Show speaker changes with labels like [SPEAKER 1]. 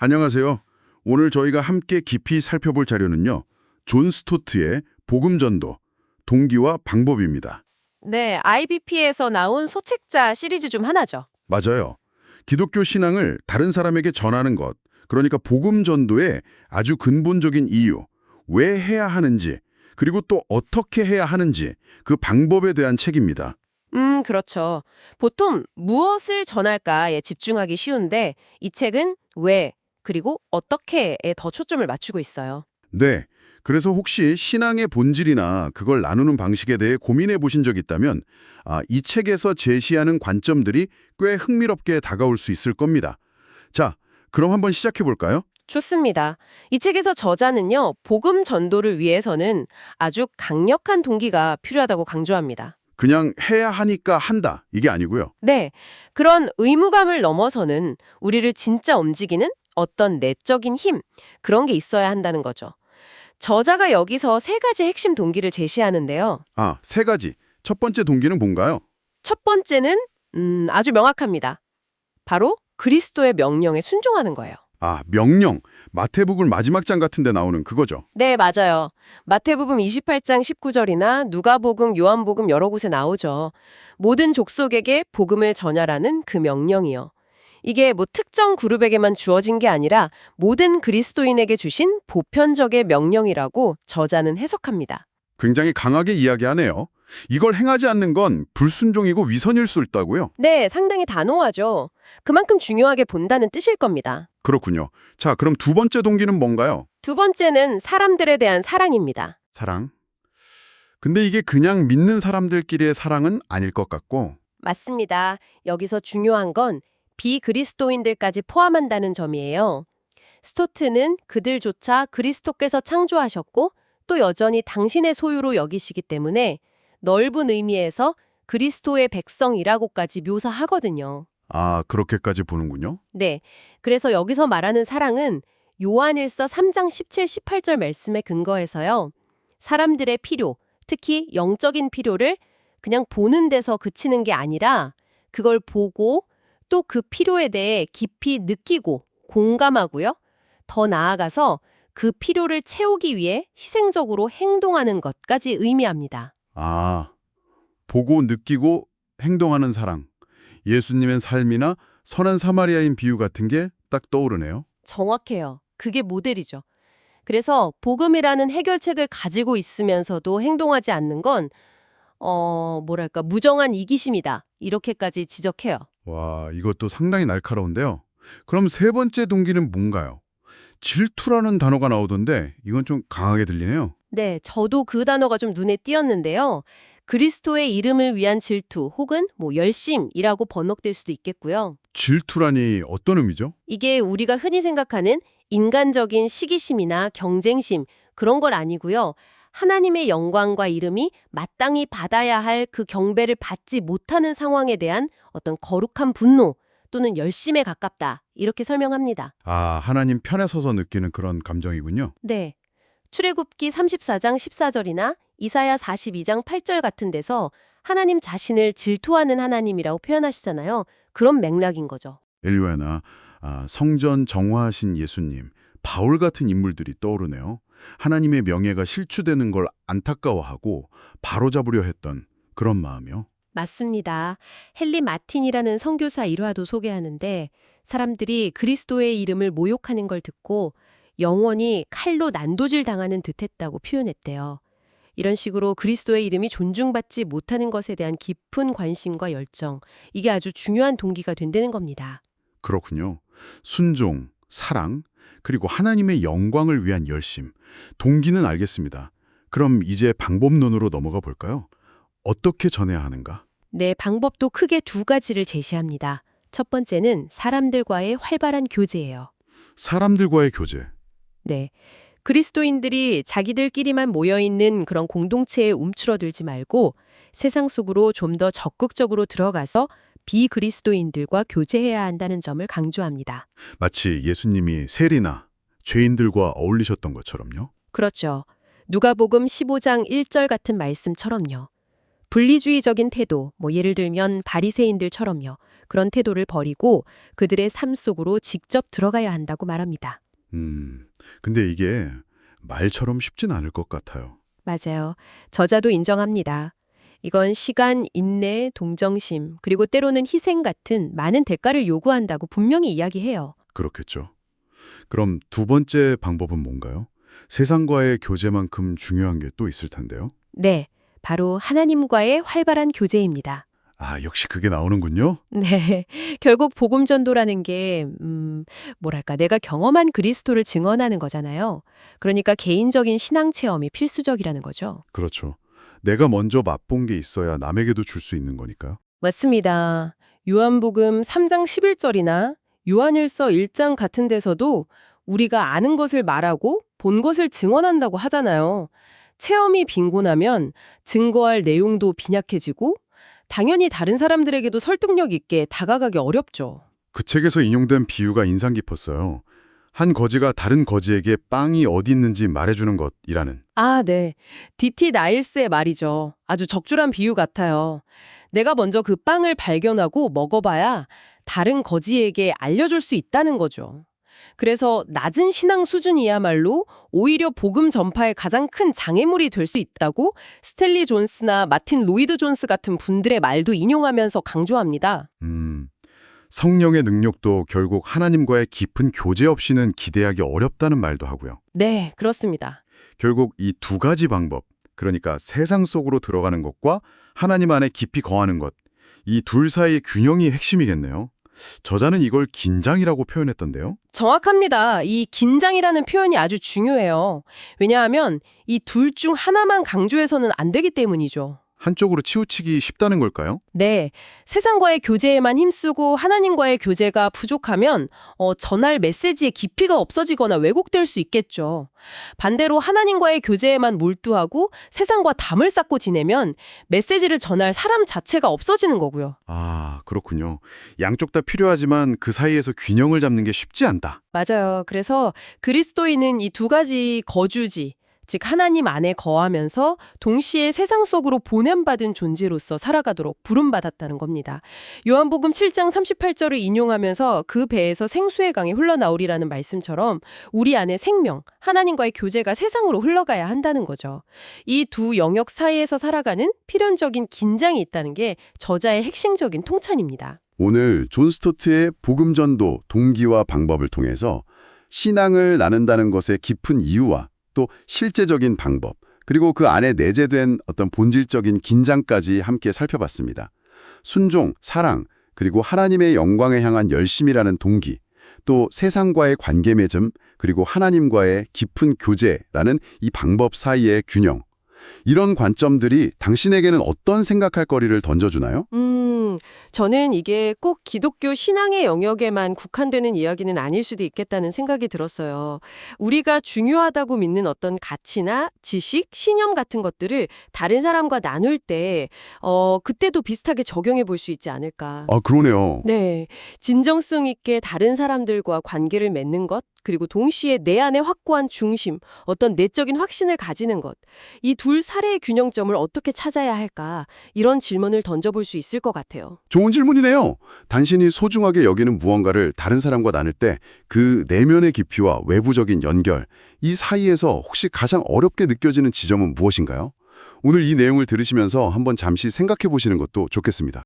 [SPEAKER 1] 안녕하세요. 오늘 저희가 함께 깊이 살펴볼 자료는요. 존 스토트의 복음전도, 동기와 방법입니다.
[SPEAKER 2] 네, IBP에서 나온 소책자 시리즈 중 하나죠.
[SPEAKER 1] 맞아요. 기독교 신앙을 다른 사람에게 전하는 것, 그러니까 복음전도의 아주 근본적인 이유, 왜 해야 하는지, 그리고 또 어떻게 해야 하는지 그 방법에 대한 책입니다.
[SPEAKER 2] 그렇죠. 보통 무엇을 전할까에 집중하기 쉬운데 이 책은 왜, 그리고 어떻게에 더 초점을 맞추고 있어요.
[SPEAKER 1] 네. 그래서 혹시 신앙의 본질이나 그걸 나누는 방식에 대해 고민해 보신 적 있다면 이 책에서 제시하는 관점들이 꽤 흥미롭게 다가올 수 있을 겁니다. 자, 그럼 한번 시작해 볼까요?
[SPEAKER 2] 좋습니다. 이 책에서 저자는요, 복음 전도를 위해서는 아주 강력한 동기가 필요하다고 강조합니다.
[SPEAKER 1] 그냥 해야 하니까 한다. 이게 아니고요.
[SPEAKER 2] 네, 그런 의무감을 넘어서는 우리를 진짜 움직이는 어떤 내적인 힘, 그런 게 있어야 한다는 거죠. 저자가 여기서 세 가지 핵심 동기를 제시하는데요.
[SPEAKER 1] 세 가지. 첫 번째 동기는 뭔가요?
[SPEAKER 2] 첫 번째는 아주 명확합니다. 바로 그리스도의 명령에 순종하는 거예요.
[SPEAKER 1] 명령. 마태복음 마지막 장 같은 데 나오는 그거죠.
[SPEAKER 2] 네, 맞아요. 마태복음 28장 19절이나 누가복음, 요한복음 여러 곳에 나오죠. 모든 족속에게 복음을 전하라는 그 명령이요. 이게 뭐 특정 그룹에게만 주어진 게 아니라 모든 그리스도인에게 주신 보편적의 명령이라고 저자는 해석합니다.
[SPEAKER 1] 굉장히 강하게 이야기하네요. 이걸 행하지 않는 건 불순종이고 위선일 수 있다고요?
[SPEAKER 2] 네, 상당히 단호하죠. 그만큼 중요하게 본다는 뜻일 겁니다.
[SPEAKER 1] 그렇군요. 자, 그럼 두 번째 동기는 뭔가요?
[SPEAKER 2] 두 번째는 사람들에 대한 사랑입니다.
[SPEAKER 1] 사랑. 근데 이게 그냥 믿는 사람들끼리의 사랑은 아닐 것 같고
[SPEAKER 2] 맞습니다. 여기서 중요한 건 비그리스도인들까지 포함한다는 점이에요. 스토트는 그들조차 그리스도께서 창조하셨고 또 여전히 당신의 소유로 여기시기 때문에 넓은 의미에서 그리스도의 백성이라고까지 묘사하거든요.
[SPEAKER 1] 그렇게까지 보는군요.
[SPEAKER 2] 네, 그래서 여기서 말하는 사랑은 요한일서 3장 17, 18절 말씀에 근거해서요. 사람들의 필요, 특히 영적인 필요를 그냥 보는 데서 그치는 게 아니라 그걸 보고 또 그 필요에 대해 깊이 느끼고 공감하고요. 더 나아가서 그 필요를 채우기 위해 희생적으로 행동하는 것까지 의미합니다.
[SPEAKER 1] 보고 느끼고 행동하는 사랑. 예수님의 삶이나 선한 사마리아인 비유 같은 게 딱 떠오르네요.
[SPEAKER 2] 정확해요. 그게 모델이죠. 그래서 복음이라는 해결책을 가지고 있으면서도 행동하지 않는 건 무정한 이기심이다. 이렇게까지 지적해요.
[SPEAKER 1] 와, 이것도 상당히 날카로운데요. 그럼 세 번째 동기는 뭔가요? 질투라는 단어가 나오던데 이건 좀 강하게 들리네요.
[SPEAKER 2] 네, 저도 그 단어가 좀 눈에 띄었는데요. 그리스도의 이름을 위한 질투 혹은 열심이라고 번역될 수도 있겠고요.
[SPEAKER 1] 질투라니 어떤 의미죠?
[SPEAKER 2] 이게 우리가 흔히 생각하는 인간적인 시기심이나 경쟁심 그런 걸 아니고요. 하나님의 영광과 이름이 마땅히 받아야 할 그 경배를 받지 못하는 상황에 대한 어떤 거룩한 분노 또는 열심에 가깝다. 이렇게 설명합니다.
[SPEAKER 1] 하나님 편에 서서 느끼는 그런 감정이군요.
[SPEAKER 2] 네. 출애굽기 34장 14절이나 이사야 42장 8절 같은 데서 하나님 자신을 질투하는 하나님이라고 표현하시잖아요. 그런 맥락인 거죠.
[SPEAKER 1] 엘리야나 성전 정화하신 예수님, 바울 같은 인물들이 떠오르네요. 하나님의 명예가 실추되는 걸 안타까워하고 바로잡으려 했던 그런 마음이요.
[SPEAKER 2] 맞습니다. 헨리 마틴이라는 선교사 일화도 소개하는데 사람들이 그리스도의 이름을 모욕하는 걸 듣고 영원히 칼로 난도질 당하는 듯했다고 표현했대요. 이런 식으로 그리스도의 이름이 존중받지 못하는 것에 대한 깊은 관심과 열정, 이게 아주 중요한 동기가 된다는 겁니다.
[SPEAKER 1] 그렇군요. 순종, 사랑, 그리고 하나님의 영광을 위한 열심. 동기는 알겠습니다. 그럼 이제 방법론으로 넘어가 볼까요? 어떻게 전해야 하는가?
[SPEAKER 2] 네, 방법도 크게 두 가지를 제시합니다. 첫 번째는 사람들과의 활발한 교제예요.
[SPEAKER 1] 사람들과의 교제.
[SPEAKER 2] 네. 그리스도인들이 자기들끼리만 모여있는 그런 공동체에 움츠러들지 말고 세상 속으로 좀 더 적극적으로 들어가서 비그리스도인들과 교제해야 한다는 점을 강조합니다.
[SPEAKER 1] 마치 예수님이 세리나 죄인들과 어울리셨던 것처럼요.
[SPEAKER 2] 그렇죠. 누가복음 15장 1절 같은 말씀처럼요. 분리주의적인 태도, 예를 들면 바리새인들처럼요. 그런 태도를 버리고 그들의 삶 속으로 직접 들어가야 한다고 말합니다.
[SPEAKER 1] 근데 이게 말처럼 쉽진 않을 것 같아요.
[SPEAKER 2] 맞아요. 저자도 인정합니다. 이건 시간, 인내, 동정심, 그리고 때로는 희생 같은 많은 대가를 요구한다고 분명히 이야기해요.
[SPEAKER 1] 그렇겠죠. 그럼 두 번째 방법은 뭔가요? 세상과의 교제만큼 중요한 게 또 있을 텐데요.
[SPEAKER 2] 네, 바로 하나님과의 활발한 교제입니다.
[SPEAKER 1] 아, 역시 그게 나오는군요.
[SPEAKER 2] 네, 결국 복음 전도라는 게 뭐랄까 내가 경험한 그리스도를 증언하는 거잖아요. 그러니까 개인적인 신앙 체험이 필수적이라는 거죠.
[SPEAKER 1] 그렇죠. 내가 먼저 맛본 게 있어야 남에게도 줄 수 있는 거니까요.
[SPEAKER 2] 맞습니다. 요한복음 3장 11절이나 요한일서 1장 같은 데서도 우리가 아는 것을 말하고 본 것을 증언한다고 하잖아요. 체험이 빈곤하면 증거할 내용도 빈약해지고 당연히 다른 사람들에게도 설득력 있게 다가가기 어렵죠.
[SPEAKER 1] 그 책에서 인용된 비유가 인상 깊었어요. 한 거지가 다른 거지에게 빵이 어디 있는지 말해주는 것이라는.
[SPEAKER 2] 아, 네. D.T. 나일스의 말이죠. 아주 적절한 비유 같아요. 내가 먼저 그 빵을 발견하고 먹어봐야 다른 거지에게 알려줄 수 있다는 거죠. 그래서 낮은 신앙 수준이야말로 오히려 복음 전파의 가장 큰 장애물이 될 수 있다고 스탠리 존스나 마틴 로이드 존스 같은 분들의 말도 인용하면서 강조합니다.
[SPEAKER 1] 성령의 능력도 결국 하나님과의 깊은 교제 없이는 기대하기 어렵다는 말도 하고요.
[SPEAKER 2] 네, 그렇습니다.
[SPEAKER 1] 결국 이 두 가지 방법, 그러니까 세상 속으로 들어가는 것과 하나님 안에 깊이 거하는 것, 이 둘 사이의 균형이 핵심이겠네요. 저자는 이걸 긴장이라고 표현했던데요.
[SPEAKER 2] 정확합니다. 이 긴장이라는 표현이 아주 중요해요. 왜냐하면 이 둘 중 하나만 강조해서는 안 되기 때문이죠.
[SPEAKER 1] 한쪽으로 치우치기 쉽다는 걸까요?
[SPEAKER 2] 네, 세상과의 교제에만 힘쓰고 하나님과의 교제가 부족하면 전할 메시지의 깊이가 없어지거나 왜곡될 수 있겠죠. 반대로 하나님과의 교제에만 몰두하고 세상과 담을 쌓고 지내면 메시지를 전할 사람 자체가 없어지는 거고요.
[SPEAKER 1] 아, 그렇군요. 양쪽 다 필요하지만 그 사이에서 균형을 잡는 게 쉽지 않다.
[SPEAKER 2] 맞아요. 그래서 그리스도인은 이 두 가지 거주지, 즉 하나님 안에 거하면서 동시에 세상 속으로 보냄받은 존재로서 살아가도록 부름받았다는 겁니다. 요한복음 7장 38절을 인용하면서 그 배에서 생수의 강이 흘러나오리라는 말씀처럼 우리 안에 생명, 하나님과의 교제가 세상으로 흘러가야 한다는 거죠. 이 두 영역 사이에서 살아가는 필연적인 긴장이 있다는 게 저자의 핵심적인 통찰입니다.
[SPEAKER 1] 오늘 존 스토트의 복음 전도 동기와 방법을 통해서 신앙을 나눈다는 것의 깊은 이유와 또 실제적인 방법, 그리고 그 안에 내재된 어떤 본질적인 긴장까지 함께 살펴봤습니다. 순종, 사랑, 그리고 하나님의 영광에 향한 열심이라는 동기, 또 세상과의 관계 맺음, 그리고 하나님과의 깊은 교제라는 이 방법 사이의 균형. 이런 관점들이 당신에게는 어떤 생각할 거리를 던져주나요?
[SPEAKER 2] 저는 이게 꼭 기독교 신앙의 영역에만 국한되는 이야기는 아닐 수도 있겠다는 생각이 들었어요. 우리가 중요하다고 믿는 어떤 가치나 지식, 신념 같은 것들을 다른 사람과 나눌 때 그때도 비슷하게 적용해 볼 수 있지 않을까.
[SPEAKER 1] 아, 그러네요.
[SPEAKER 2] 네, 진정성 있게 다른 사람들과 관계를 맺는 것, 그리고 동시에 내 안에 확고한 중심, 어떤 내적인 확신을 가지는 것, 이 둘 사례의 균형점을 어떻게 찾아야 할까, 이런 질문을 던져볼 수 있을 것 같아요.
[SPEAKER 1] 좋은 질문이네요. 당신이 소중하게 여기는 무언가를 다른 사람과 나눌 때 그 내면의 깊이와 외부적인 연결, 이 사이에서 혹시 가장 어렵게 느껴지는 지점은 무엇인가요? 오늘 이 내용을 들으시면서 한번 잠시 생각해 보시는 것도 좋겠습니다.